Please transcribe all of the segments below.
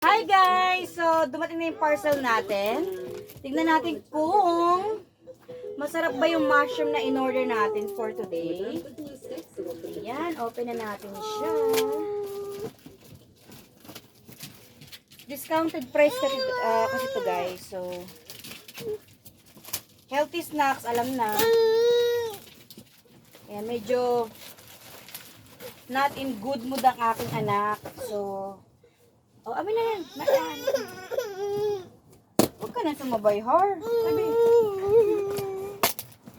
Hi guys! So, dumating na yung parcel natin. Tignan natin kung masarap ba yung mushroom na in-order natin for today. Ayan, open na natin siya. Discounted price kasi to guys. So, healthy snacks, alam na. Ayan, medyo not in good mood ang aking anak. So, oh, amin na yan. Mayan. Huwag ka na sumabay, har. Sabi.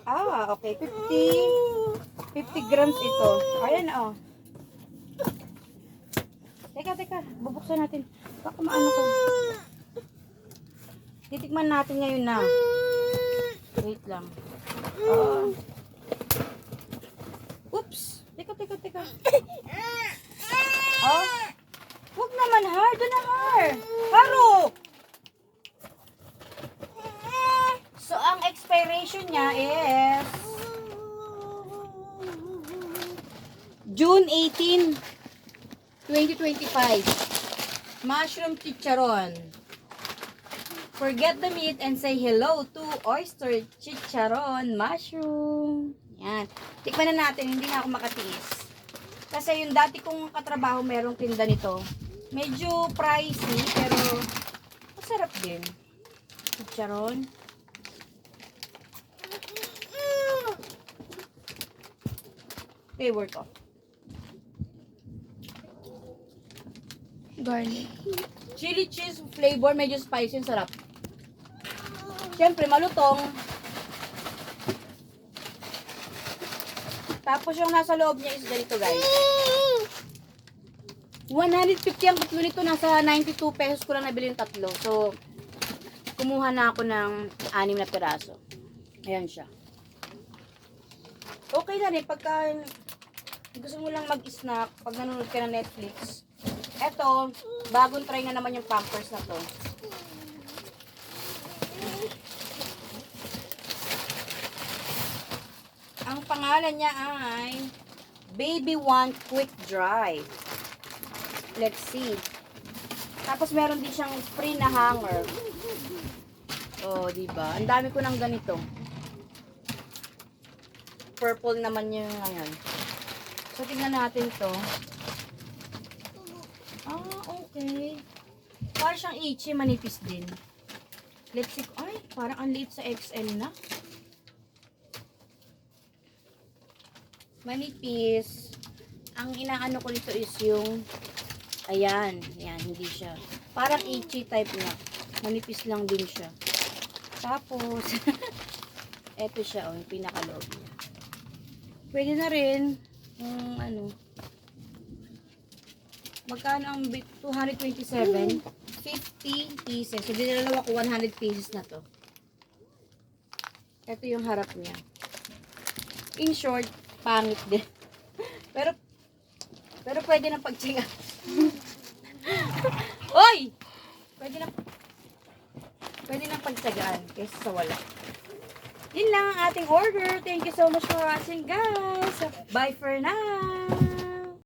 Ah, okay. 50 grams ito. Ayan, oh. Teka. Bubuksan natin. Baka maano ko. Titikman natin ngayon na. Wait lang. Oops. Teka. Oh. Huwag naman, har. Doon na, har. Haro! So, ang expiration niya is June 18, 2025. Mushroom chicharon. Forget the meat and say hello to oyster chicharon mushroom. Yan. Tikman na natin. Hindi na ako makatiis. Kasi yung dati kong katrabaho merong tinda nito. Medyo pricey pero masarap din. Chicharon. Flavor ko. Garlic. Chili cheese flavor, medyo spicy, yung sarap. Siyempre, malutong. Tapos yung nasa loob niya is ganito, guys. 150 ang tatlo nito, nasa 92 pesos ko lang nabili yung tatlo. So, kumuha na ako ng 6 na piraso. Ayan siya. Okay na rin, pagka gusto mo lang mag-snack, pag nanonood ka ng Netflix. Eto, bagong try na naman yung Pampers na to. Ang pangalan niya ay Baby One Quick Dry. Let's see. Tapos meron din siyang free na hanger. Oh, diba? Ang dami ko ng ganito. Purple naman yung ngayon. So, tingnan natin to. Okay. Parang siyang itchy, manipis din. Let's see. Ay, parang ang liit sa XL na. Manipis. Ang inaano ko nito is yung ayan, hindi siya. Parang itchy type na. Manipis lang din siya. Tapos eto siya, yung pinakaloob niya. Pwede na rin ano. Magkano ang 227? 50 pieces. So, dinalawa ko 100 pieces na to. Ito yung harap niya. In short, pangit din. pero pwede na pagtsinga. Oy! Pwede na pagtsagaan kaysa sa wala. Yun lang ang ating order. Thank you so much for watching, guys. Bye for now.